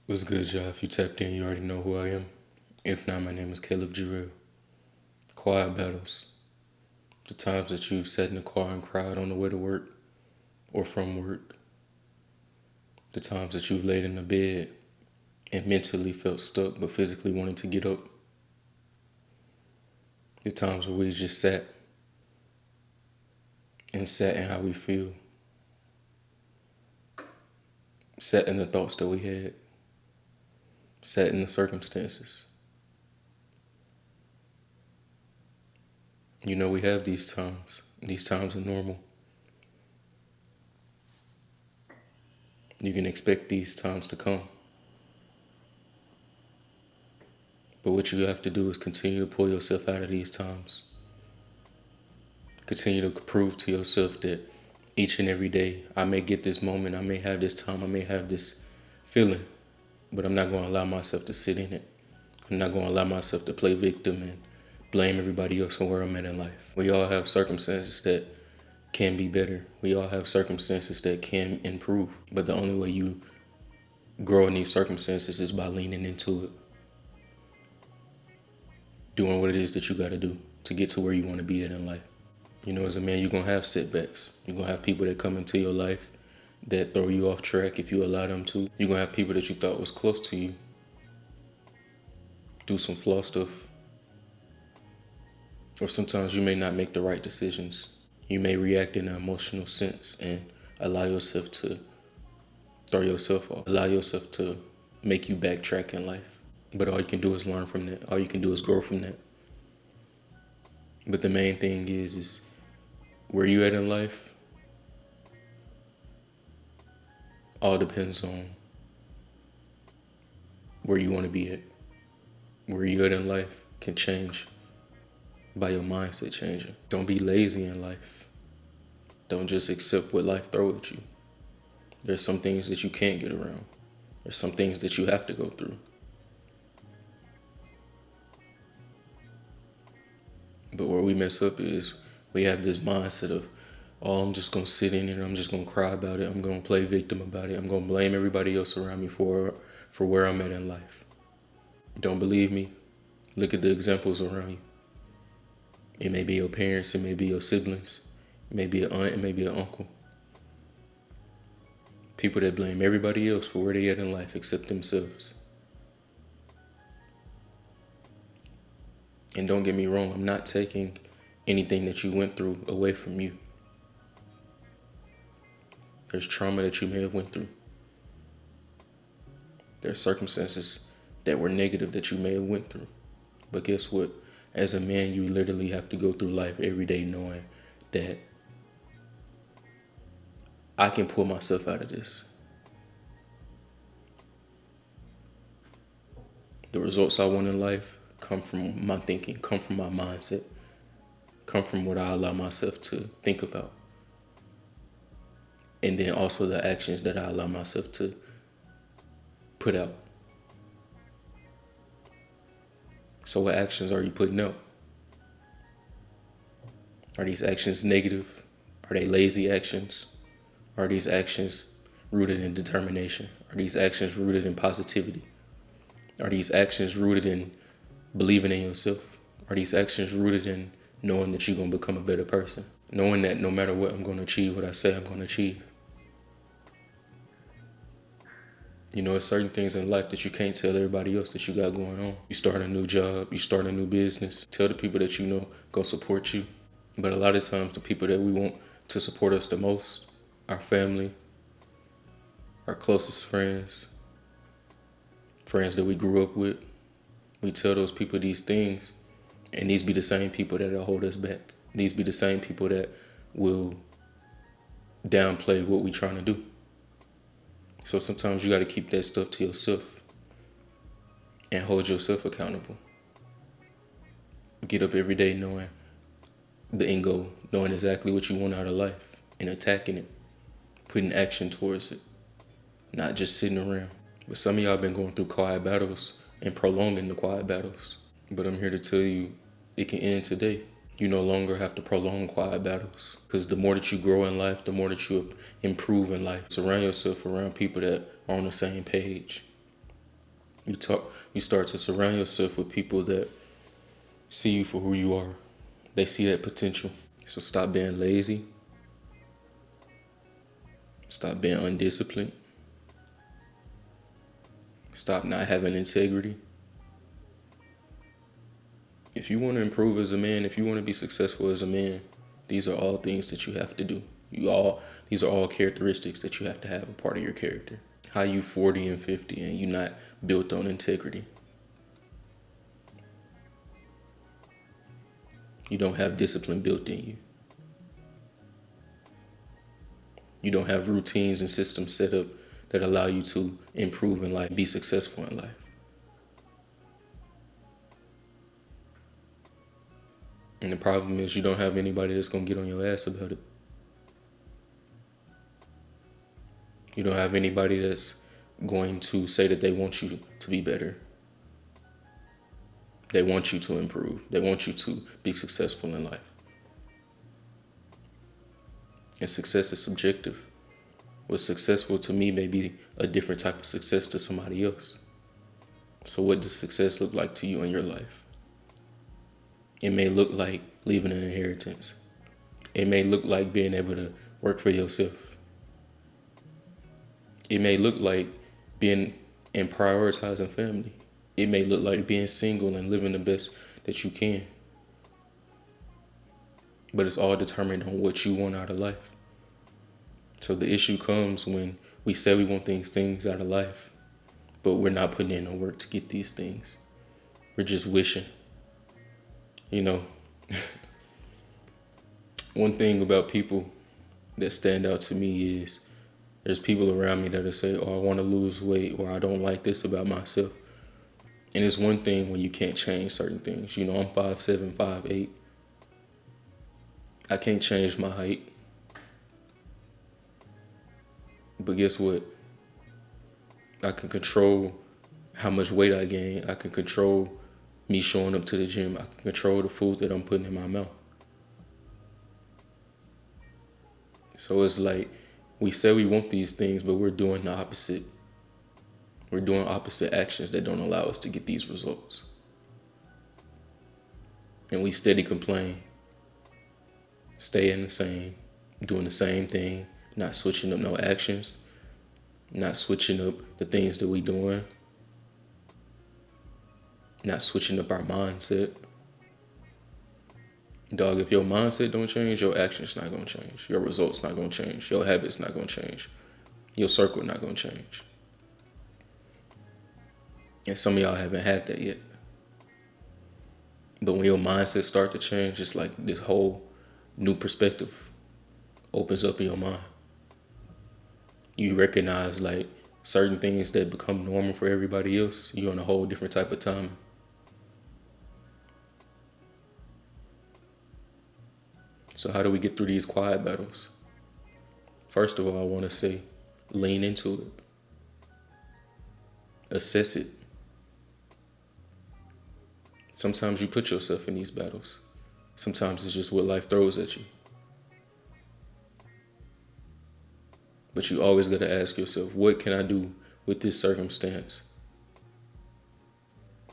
What's good, y'all? If you tapped in, you already know who I am. If not, my name is Caleb Jarrell. Quiet battles. The times that you've sat in the car and cried on the way to work or from work. The times that you've laid in the bed and mentally felt stuck but physically wanted to get up. The times where we just sat in how we feel. Sat in the thoughts that we had. Sat in the circumstances. You know, we have these times. These times are normal. You can expect these times to come. But what you have to do is continue to pull yourself out of these times. Continue to prove to yourself that each and every day, I may get this moment, I may have this time, I may have this feeling, but I'm not going to allow myself to sit in it. I'm not going to allow myself to play victim and blame everybody else for where I'm at in life. We all have circumstances that can be better. We all have circumstances that can improve. But the only way you grow in these circumstances is by leaning into it. Doing what it is that you got to do to get to where you want to be at in life. You know, as a man, you're going to have setbacks. You're going to have people that come into your life that throw you off track if you allow them to. You're going to have people that you thought was close to you do some flaw stuff. Or sometimes you may not make the right decisions. You may react in an emotional sense and allow yourself to throw yourself off. Allow yourself to make you backtrack in life. But all you can do is learn from that. All you can do is grow from that. But the main thing is where you at in life all depends on where you want to be at. Where you at in life can change by your mindset changing. Don't be lazy in life. Don't just accept what life throws at you. There's some things that you can't get around. There's some things that you have to go through. But where we mess up is we have this mindset of, oh, I'm just going to sit in it. I'm just going to cry about it. I'm going to play victim about it. I'm going to blame everybody else around me for where I'm at in life. Don't believe me? Look at the examples around you. It may be your parents. It may be your siblings. It may be an aunt. It may be an uncle. People that blame everybody else for where they at in life except themselves. And don't get me wrong, I'm not taking anything that you went through away from you. There's trauma that you may have went through. There's circumstances that were negative that you may have went through. But guess what? As a man, you literally have to go through life every day knowing that I can pull myself out of this. The results I want in life come from my thinking, come from my mindset, come from what I allow myself to think about. And then also the actions that I allow myself to put out. So what actions are you putting out? Are these actions negative? Are they lazy actions? Are these actions rooted in determination? Are these actions rooted in positivity? Are these actions rooted in believing in yourself? Are these actions rooted in knowing that you're going to become a better person? Knowing that no matter what, I'm going to achieve what I say I'm going to achieve. You know, there's certain things in life that you can't tell everybody else that you got going on. You start a new job, you start a new business. Tell the people that you know go support you. But a lot of times the people that we want to support us the most, our family, our closest friends, friends that we grew up with, we tell those people these things, and these be the same people that will hold us back. These be the same people that will downplay what we trying to do. So sometimes you got to keep that stuff to yourself and hold yourself accountable. Get up every day knowing the end goal, knowing exactly what you want out of life and attacking it, putting action towards it, not just sitting around. But some of y'all been going through quiet battles and prolonging the quiet battles. But I'm here to tell you, it can end today. You no longer have to prolong quiet battles. Because the more that you grow in life, the more that you improve in life. Surround yourself around people that are on the same page. You start to surround yourself with people that see you for who you are. They see that potential. So stop being lazy. Stop being undisciplined. Stop not having integrity. If you want to improve as a man, if you want to be successful as a man, these are all things that you have to do. These are all characteristics that you have to have a part of your character. How you 40 and 50 and you not built on integrity? You don't have discipline built in you. You don't have routines and systems set up that allow you to improve in life, be successful in life. And the problem is you don't have anybody that's going to get on your ass about it. You don't have anybody that's going to say that they want you to be better. They want you to improve. They want you to be successful in life. And success is subjective. What's successful to me may be a different type of success to somebody else. So what does success look like to you in your life? It may look like leaving an inheritance. It may look like being able to work for yourself. It may look like being and prioritizing family. It may look like being single and living the best that you can. But it's all determined on what you want out of life. So the issue comes when we say we want these things out of life, but we're not putting in the work to get these things. We're just wishing. You know, one thing about people that stand out to me is there's people around me that'll say, oh, I want to lose weight, or I don't like this about myself. And it's one thing when you can't change certain things. You know, I'm 5'7", 5'8". I can't change my height. But guess what? I can control how much weight I gain. I can control me showing up to the gym. I can control the food that I'm putting in my mouth. So it's like we say we want these things, but we're doing the opposite. We're doing opposite actions that don't allow us to get these results. And we steady complain, staying the same, doing the same thing, not switching up no actions, not switching up the things that we doing, not switching up our mindset. Dog, if your mindset don't change, your actions not gonna change. Your results not gonna change. Your habits not gonna change. Your circle not gonna change. And some of y'all haven't had that yet. But when your mindset start to change, it's like this whole new perspective opens up in your mind. You recognize like certain things that become normal for everybody else, you're on a whole different type of time. So how do we get through these quiet battles? First of all, I want to say, lean into it. Assess it. Sometimes you put yourself in these battles. Sometimes it's just what life throws at you. But you always got to ask yourself, what can I do with this circumstance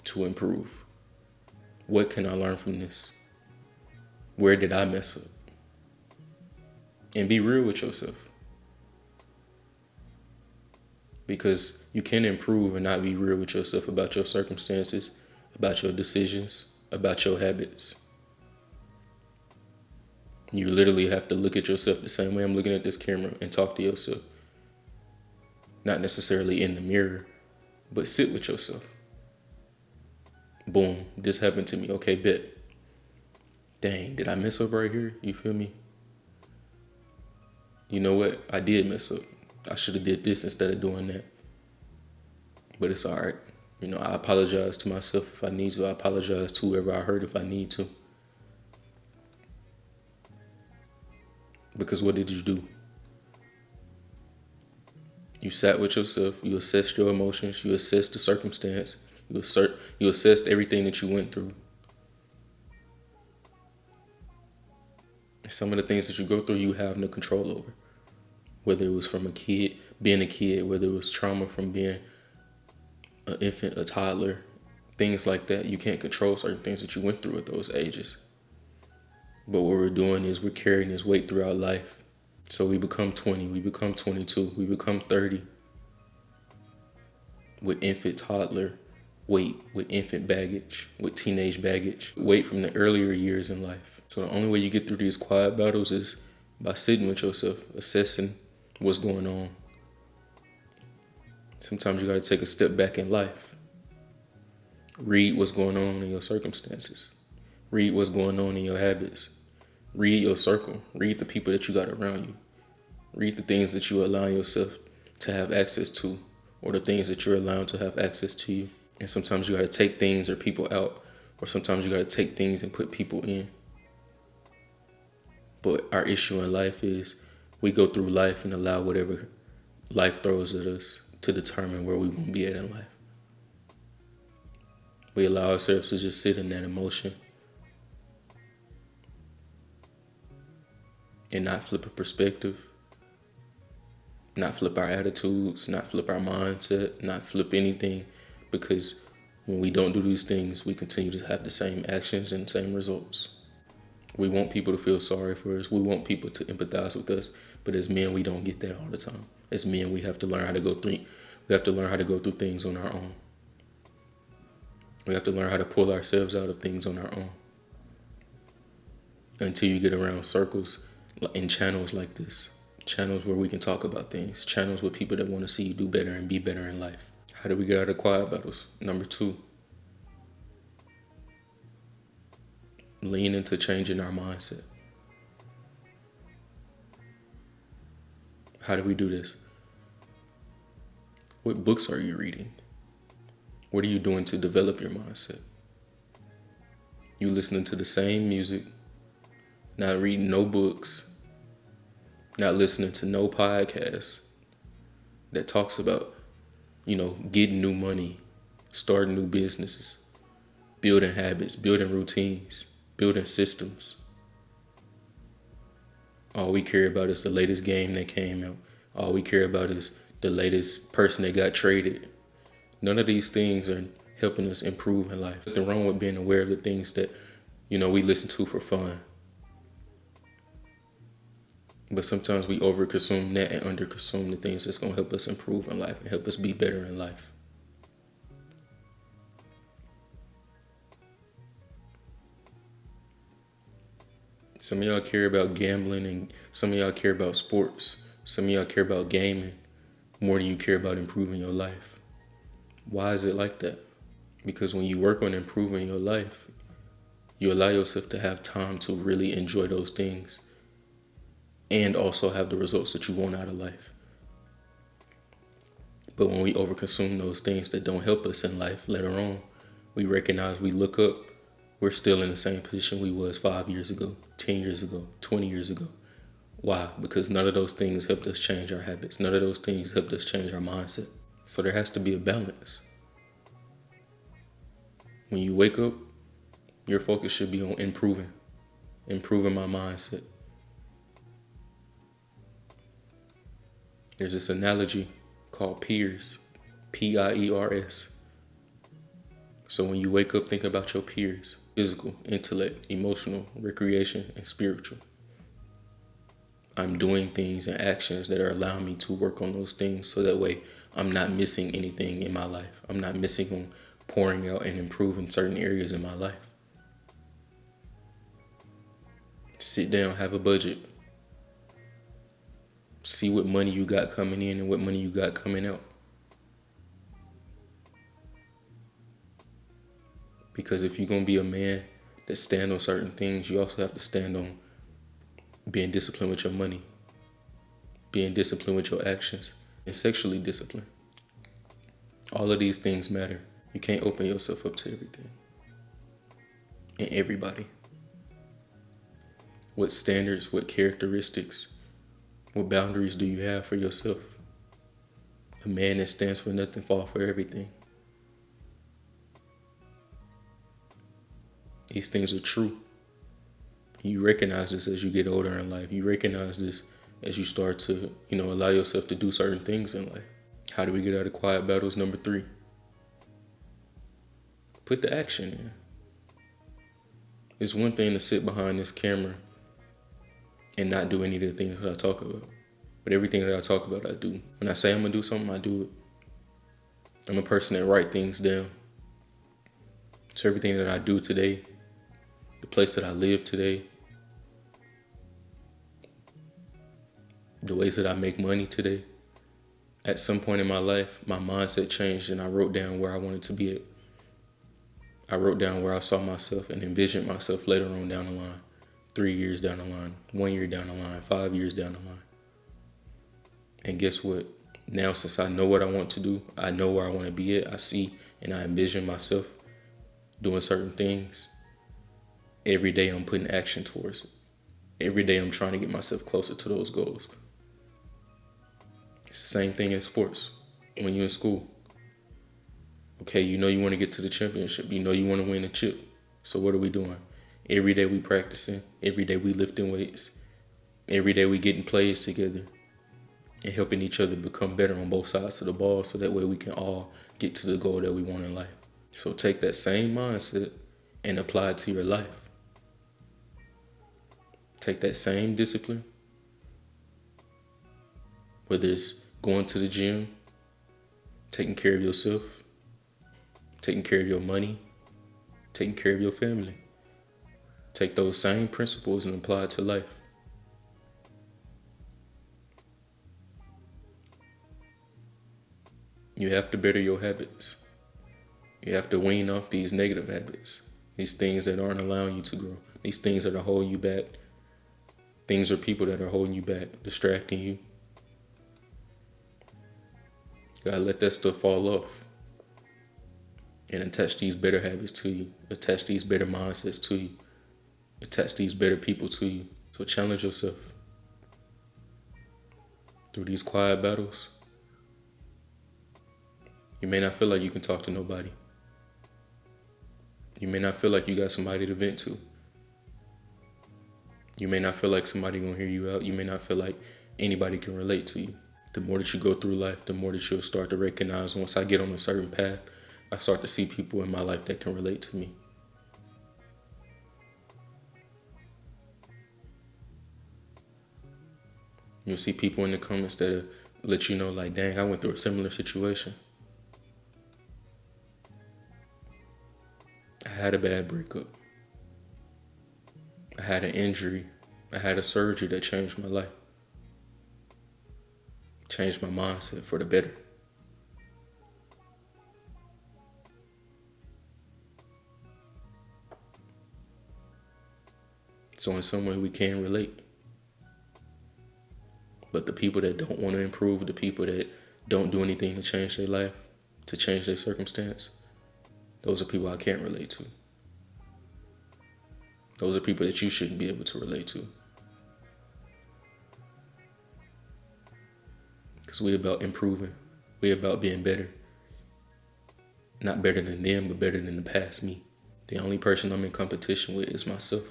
to improve? What can I learn from this? Where did I mess up? And be real with yourself. Because you can improve and not be real with yourself about your circumstances, about your decisions, about your habits. You literally have to look at yourself the same way I'm looking at this camera and talk to yourself. Not necessarily in the mirror, but sit with yourself. Boom, this happened to me. Okay, bet. Dang, did I mess up right here? You feel me? You know what? I did mess up. I should have did this instead of doing that. But it's all right. You know, I apologize to myself if I need to. I apologize to whoever I hurt if I need to. Because what did you do? You sat with yourself. You assessed your emotions. You assessed the circumstance. You assessed everything that you went through. Some of the things that you go through, you have no control over. Whether it was from being a kid, whether it was trauma from being an infant, a toddler, things like that. You can't control certain things that you went through at those ages. But what we're doing is we're carrying this weight throughout life. So we become 20, we become 22, we become 30 with infant, toddler weight, with infant baggage, with teenage baggage, weight from the earlier years in life. So the only way you get through these quiet battles is by sitting with yourself, assessing what's going on. Sometimes you got to take a step back in life. Read what's going on in your circumstances. Read what's going on in your habits. Read your circle. Read the people that you got around you. Read the things that you allow yourself to have access to, or the things that you're allowed to have access to you. And sometimes you got to take things or people out, or sometimes you got to take things and put people in. But our issue in life is we go through life and allow whatever life throws at us to determine where we want to be at in life. We allow ourselves to just sit in that emotion and not flip a perspective, not flip our attitudes, not flip our mindset, not flip anything, because when we don't do these things, we continue to have the same actions and same results. We want people to feel sorry for us. We want people to empathize with us. But as men, we don't get that all the time. As men, we have to learn how to go through. We have to learn how to go through things on our own. We have to learn how to pull ourselves out of things on our own. Until you get around circles and channels like this, channels where we can talk about things, channels with people that want to see you do better and be better in life. How do we get out of quiet battles? Number 2, lean into changing our mindset. How do we do this? What books are you reading? What are you doing to develop your mindset? You listening to the same music, not reading no books, not listening to no podcast that talks about, getting new money, starting new businesses, building habits, building routines, building systems. All we care about is the latest game that came out. All we care about is the latest person that got traded. None of these things are helping us improve in life. Nothing wrong with being aware of the things that, we listen to for fun. But sometimes we overconsume that and underconsume the things that's going to help us improve in life and help us be better in life. Some of y'all care about gambling, and some of y'all care about sports. Some of y'all care about gaming more than you care about improving your life. Why is it like that? Because when you work on improving your life, you allow yourself to have time to really enjoy those things and also have the results that you want out of life. But when we overconsume those things that don't help us in life later on, we recognize, we look up, we're still in the same position we was 5 years ago, 10 years ago, 20 years ago. Why? Because none of those things helped us change our habits. None of those things helped us change our mindset. So there has to be a balance. When you wake up, your focus should be on improving my mindset. There's this analogy called peers, P-I-E-R-S. So when you wake up, think about your peers: physical, intellect, emotional, recreation, and spiritual. I'm doing things and actions that are allowing me to work on those things so that way I'm not missing anything in my life. I'm not missing on pouring out and improving certain areas in my life. Sit down, have a budget. See what money you got coming in and what money you got coming out. Because if you're going to be a man that stand on certain things, you also have to stand on being disciplined with your money, being disciplined with your actions, and sexually disciplined. All of these things matter. You can't open yourself up to everything and everybody. What standards, what characteristics, what boundaries do you have for yourself? A man that stands for nothing falls for everything. These things are true. You recognize this as you get older in life. You recognize this as you start to, allow yourself to do certain things in life. How do we get out of quiet battles? Number 3, Put the action in. It's one thing to sit behind this camera and not do any of the things that I talk about. But everything that I talk about, I do. When I say I'm gonna do something, I do it. I'm a person that write things down. So everything that I do today, the place that I live today, the ways that I make money today, at some point in my life, my mindset changed and I wrote down where I wanted to be at. I wrote down where I saw myself and envisioned myself later on down the line. 3 years down the line, 1 year down the line, 5 years down the line. And guess what? Now, since I know what I want to do, I know where I want to be at, I see and I envision myself doing certain things. Every day I'm putting action towards it. Every day I'm trying to get myself closer to those goals. It's the same thing in sports. When you're in school, okay, you know you want to get to the championship. You know you want to win the chip. So what are we doing? Every day we practicing. Every day we lifting weights. Every day we getting plays together and helping each other become better on both sides of the ball so that way we can all get to the goal that we want in life. So take that same mindset and apply it to your life. Take that same discipline, whether it's going to the gym, taking care of yourself, taking care of your money, taking care of your family. Take those same principles and apply it to life. You have to better your habits. You have to wean off these negative habits, these things that aren't allowing you to grow, these things that are holding you back, things or people that are holding you back, distracting you. You gotta let that stuff fall off and attach these better habits to you, attach these better mindsets to you, attach these better people to you. So challenge yourself through these quiet battles. You may not feel like you can talk to nobody. You may not feel like you got somebody to vent to. You may not feel like somebody gonna hear you out. You may not feel like anybody can relate to you. The more that you go through life, the more that you'll start to recognize once I get on a certain path, I start to see people in my life that can relate to me. You'll see people in the comments that'll let you know like, dang, I went through a similar situation. I had a bad breakup. I had an injury. I had a surgery that changed my life. Changed my mindset for the better. So in some way we can relate. But the people that don't want to improve, the people that don't do anything to change their life, to change their circumstance, those are people I can't relate to. Those are people that you shouldn't be able to relate to. Because we're about improving. We're about being better. Not better than them, but better than the past me. The only person I'm in competition with is myself.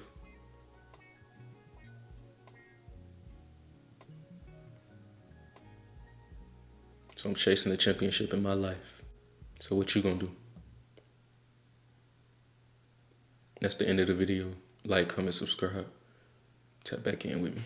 So I'm chasing the championship in my life. So what you gonna do? That's the end of the video. Like, comment, subscribe. Tap back in with me.